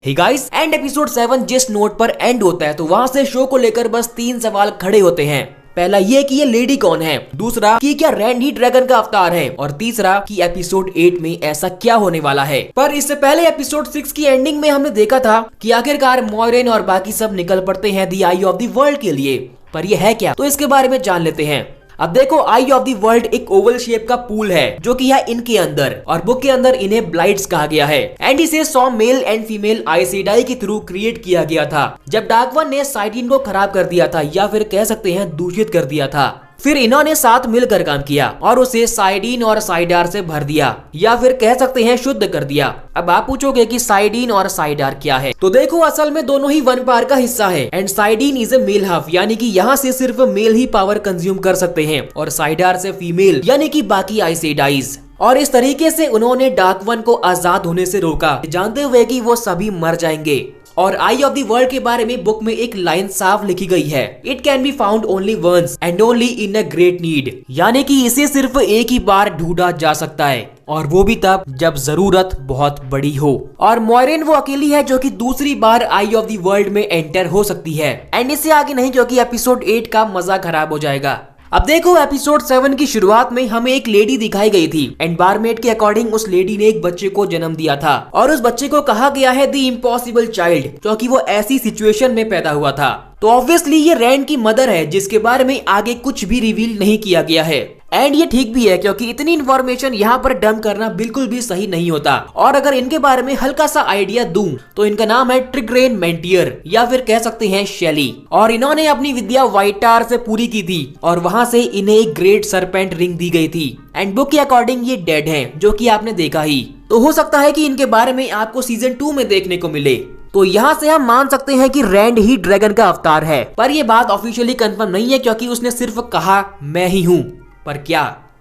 Hey guys, and episode 7 जिस note पर and होता है तो वहाँ से शो को लेकर बस 3 सवाल खड़े होते हैं। पहला ये कि ये लेडी कौन है, दूसरा कि क्या रैंड ही ड्रैगन का अवतार है, और तीसरा कि एपिसोड 8 में ऐसा क्या होने वाला है। पर इससे पहले एपिसोड 6 की एंडिंग में हमने देखा था कि आखिरकार मोइरेन और बाकी सब निकल पड़ते हैं दी आई ऑफ द वर्ल्ड के लिए। पर ये है क्या, तो इसके बारे में जान लेते हैं। अब देखो, आई ऑफ द वर्ल्ड एक ओवल शेप का पूल है जो कि है इनके अंदर, और बुक के अंदर इन्हें ब्लाइट्स कहा गया है। एंड इसे 100 male and female ice Sedai के थ्रू क्रिएट किया गया था जब डार्क वन ने साइडिन को खराब कर दिया था, या फिर कह सकते हैं दूषित कर दिया था। फिर इन्होंने साथ मिलकर काम किया और उसे साइडीन और साइडार से भर दिया, या फिर कह सकते हैं शुद्ध कर दिया। अब आप पूछोगे कि साइडीन और साइडार क्या है, तो देखो असल में दोनों ही वन पावर का हिस्सा है। एंड साइडीन इज ए मेल हाफ, यानी कि यहाँ से सिर्फ मेल ही पावर कंज्यूम कर सकते हैं, और साइडार से फीमेल यानी कि बाकी आइस सेडाइज। और इस तरीके से उन्होंने डार्क वन को आजाद होने से रोका, जानते हुए कि वो सभी मर जाएंगे। और आई ऑफ द वर्ल्ड के बारे में बुक में एक लाइन साफ लिखी गई है, it can be found only once and only in a great need, यानी कि इसे सिर्फ एक ही बार ढूंढा जा सकता है, और वो भी तब जब जरूरत बहुत बड़ी हो। और मोइरेन वो अकेली है जो कि दूसरी बार आई ऑफ द वर्ल्ड में एंटर हो सकती है। एंड इससे आगे नहीं, क्योंकि एपिसोड 8 का मजा खराब हो जाएगा। अब देखो, एपिसोड 7 की शुरुआत में हमें एक लेडी दिखाई गई थी, एंड बारमेट के अकॉर्डिंग उस लेडी ने एक बच्चे को जन्म दिया था, और उस बच्चे को कहा गया है द इम्पॉसिबल चाइल्ड, क्योंकि वो ऐसी सिचुएशन में पैदा हुआ था। तो ऑब्वियसली ये रैंड की मदर है, जिसके बारे में आगे कुछ भी रिवील नहीं किया गया है। एंड ये ठीक भी है, क्योंकि इतनी इन्फॉर्मेशन यहाँ पर डंप करना बिल्कुल भी सही नहीं होता। और अगर इनके बारे में हल्का सा आइडिया दूं तो इनका नाम है ट्रिग्रेन मेंटियर, या फिर कह सकते हैं शेली। और इन्होंने अपनी विद्या वाइटार से पूरी की थी, और वहां से इन्हें एक ग्रेट सरपेंट रिंग दी गई थी। एंड बुक के अकॉर्डिंग ये डेड है, जो कि आपने देखा ही। तो हो सकता है कि इनके बारे में आपको सीजन 2 में देखने को मिले। तो यहाँ से हम मान सकते हैं कि रैंड ही ड्रैगन का अवतार है। पर ये बात ऑफिशियली कंफर्म नहीं है, क्योंकि उसने सिर्फ कहा मैं ही हूँ। पर क्या?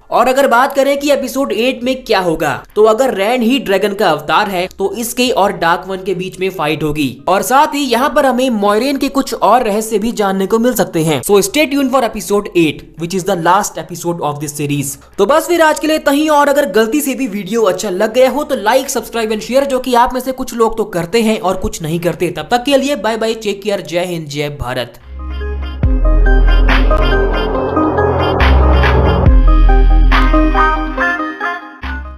और अगर बात करें कि एपिसोड 8 में क्या होगा, तो अगर रैंड ही ड्रैगन का अवतार है तो इसके और डार्क वन के बीच में फाइट होगी, और साथ ही यहाँ पर हमें मोइरेन के कुछ और रहस्य भी जानने को मिल सकते हैं। So stay tuned for episode 8 which is the last episode of this series. तो बस फिर आज के लिए इतना ही, और अगर गलती से भी वीडियो अच्छा लग गया हो तो लाइक, सब्सक्राइब एंड शेयर, जो कि आप में से कुछ लोग तो करते हैं और कुछ नहीं करते। तब तक के लिए बाय बाय, टेक केयर, जय हिंद, जय भारत।